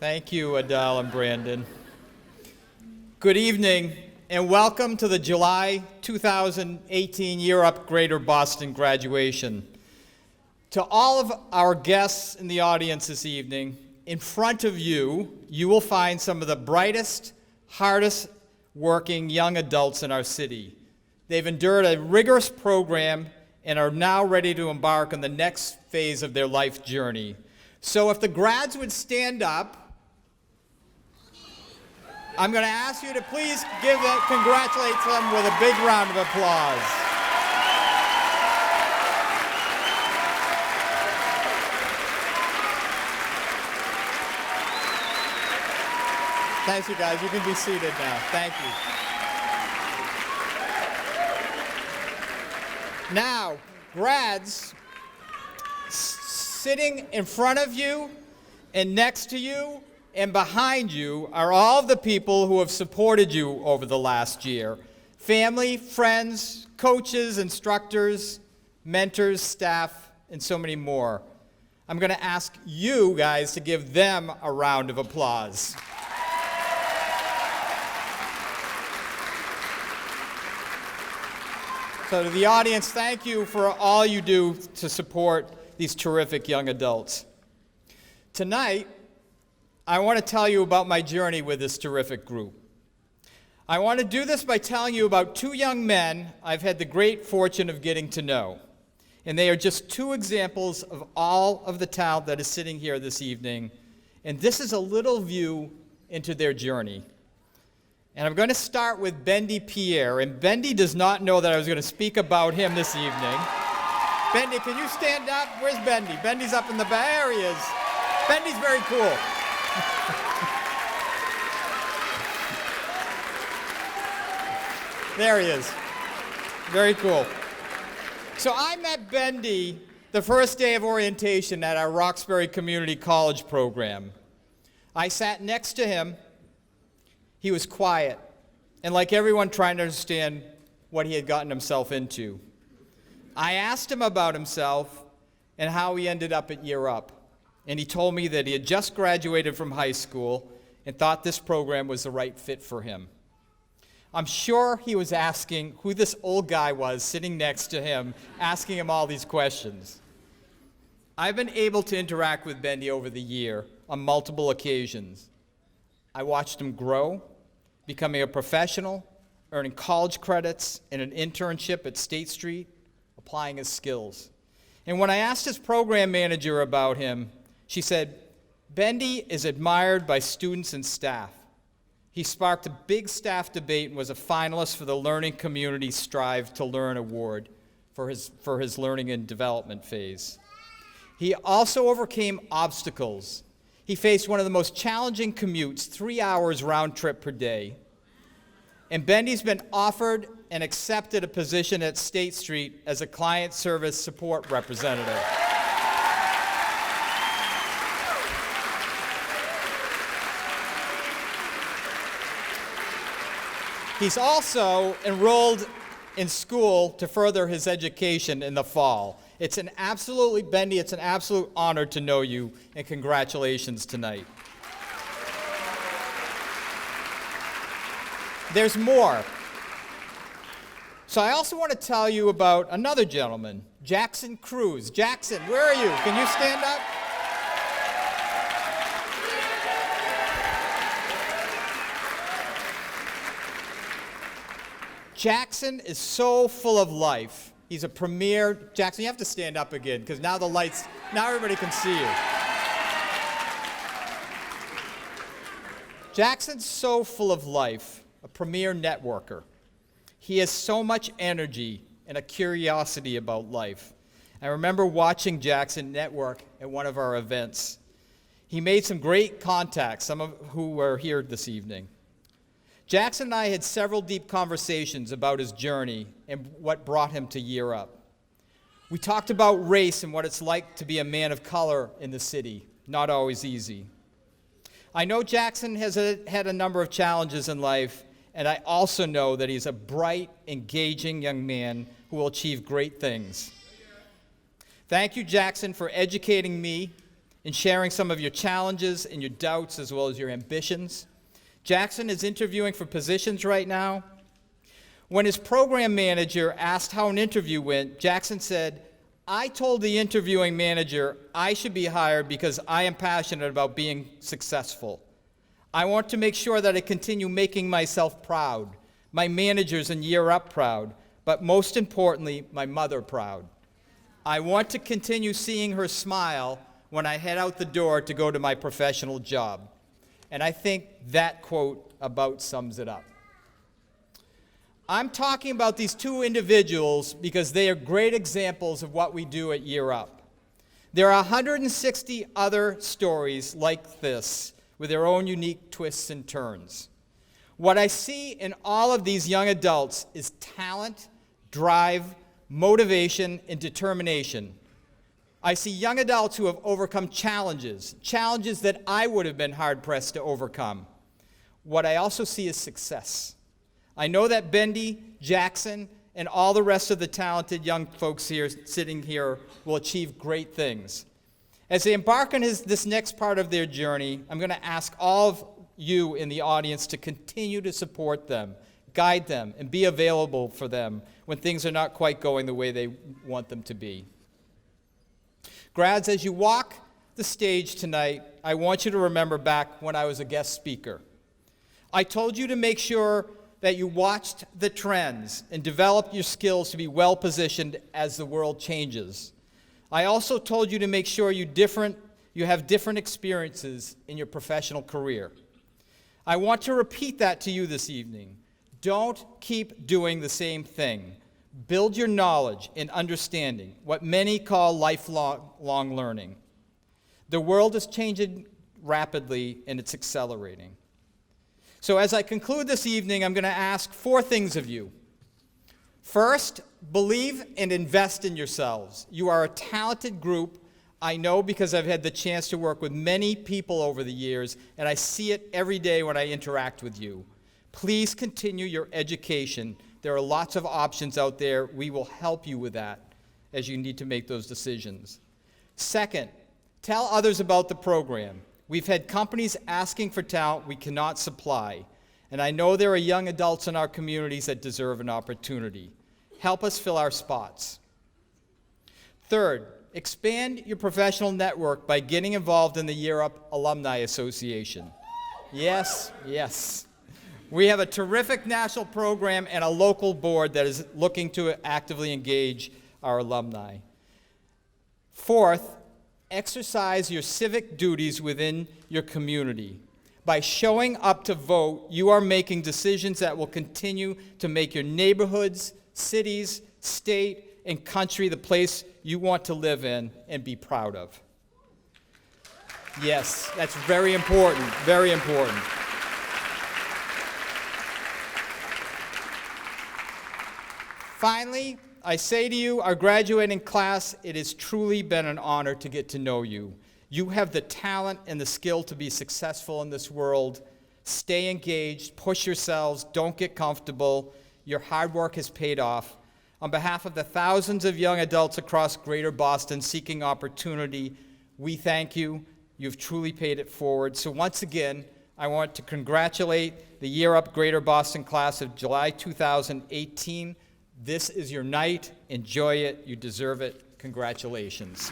Thank you, Adele and Brandon. Good evening, and welcome to the July 2018 Year Up Greater Boston graduation. To all of our guests in the audience this evening, in front of you, you will find some of the brightest, hardest working young adults in our city. They've endured a rigorous program and are now ready to embark on the next phase of their life journey. So if the grads would stand up, I'm going to ask you to please congratulate them with a big round of applause. Thanks, you guys. You can be seated now. Thank you. Now, grads, sitting in front of you and next to you and behind you are all of the people who have supported you over the last year. Family, friends, coaches, instructors, mentors, staff, and so many more. I'm going to ask you guys to give them a round of applause. So to the audience, thank you for all you do to support these terrific young adults. Tonight, I want to tell you about my journey with this terrific group. I want to do this by telling you about two young men I've had the great fortune of getting to know. And they are just two examples of all of the talent that is sitting here this evening. And this is a little view into their journey. And I'm going to start with Bendy Pierre. And Bendy does not know that I was going to speak about him this evening. Bendy, can you stand up? Where's Bendy? Bendy's up in the back. There he is. Bendy's very cool. There he is. Very cool. So I met Bendy the first day of orientation at our Roxbury Community College program. I sat next to him. He was quiet, and like everyone, trying to understand what he had gotten himself into. I asked him about himself and how he ended up at Year Up. And he told me that he had just graduated from high school and thought this program was the right fit for him. I'm sure he was asking who this old guy was sitting next to him, asking him all these questions. I've been able to interact with Bendy over the year on multiple occasions. I watched him grow, becoming a professional, earning college credits and an internship at State Street, applying his skills. And when I asked his program manager about him, she said, Bendy is admired by students and staff. He sparked a big staff debate and was a finalist for the Learning Community Strive to Learn Award for his learning and development phase. He also overcame obstacles. He faced one of the most challenging commutes, 3 hours round trip per day. And Bendy's been offered and accepted a position at State Street as a client service support representative. He's also enrolled in school to further his education in the fall. Bendy, it's an absolute honor to know you, and congratulations tonight. There's more. So I also want to tell you about another gentleman, Jackson Cruz. Jackson, where are you? Can you stand up? Jackson is so full of life. He's a premier. Jackson, you have to stand up again because now everybody can see you. Jackson's so full of life, a premier networker. He has so much energy and a curiosity about life. I remember watching Jackson network at one of our events. He made some great contacts, some of who were here this evening. Jackson and I had several deep conversations about his journey and what brought him to Year Up. We talked about race and what it's like to be a man of color in the city, not always easy. I know Jackson has had a number of challenges in life, and I also know that he's a bright, engaging young man who will achieve great things. Thank you, Jackson, for educating me in sharing some of your challenges and your doubts as well as your ambitions. Jackson is interviewing for positions right now. When his program manager asked how an interview went, Jackson said, "I told the interviewing manager I should be hired because I am passionate about being successful. I want to make sure that I continue making myself proud, my managers and Year Up proud, but most importantly, my mother proud. I want to continue seeing her smile when I head out the door to go to my professional job." And I think that quote about sums it up. I'm talking about these two individuals because they are great examples of what we do at Year Up. There are 160 other stories like this with their own unique twists and turns. What I see in all of these young adults is talent, drive, motivation, and determination. I see young adults who have overcome challenges that I would have been hard-pressed to overcome. What I also see is success. I know that Bendy, Jackson, and all the rest of the talented young folks here sitting here will achieve great things. As they embark on this next part of their journey, I'm going to ask all of you in the audience to continue to support them, guide them, and be available for them when things are not quite going the way they want them to be. Grads, as you walk the stage tonight, I want you to remember back when I was a guest speaker. I told you to make sure that you watched the trends and developed your skills to be well positioned as the world changes. I also told you to make sure you have different experiences in your professional career. I want to repeat that to you this evening. Don't keep doing the same thing. Build your knowledge and understanding, what many call lifelong learning. The world is changing rapidly and it's accelerating. So as I conclude this evening, I'm going to ask 4 things of you. First, believe and invest in yourselves. You are a talented group. I know because I've had the chance to work with many people over the years, and I see it every day when I interact with you. Please continue your education. There are lots of options out there. We will help you with that as you need to make those decisions. Second, tell others about the program. We've had companies asking for talent we cannot supply, and I know there are young adults in our communities that deserve an opportunity. Help us fill our spots. Third, expand your professional network by getting involved in the Year Up Alumni Association. Yes, yes. We have a terrific national program and a local board that is looking to actively engage our alumni. Fourth, exercise your civic duties within your community. By showing up to vote, you are making decisions that will continue to make your neighborhoods, cities, state, and country the place you want to live in and be proud of. Yes, that's very important, very important. Finally, I say to you, our graduating class, it has truly been an honor to get to know you. You have the talent and the skill to be successful in this world. Stay engaged, push yourselves, don't get comfortable. Your hard work has paid off. On behalf of the thousands of young adults across Greater Boston seeking opportunity, we thank you. You've truly paid it forward. So once again, I want to congratulate the Year Up Greater Boston class of July 2018. This is your night. Enjoy it. You deserve it. Congratulations.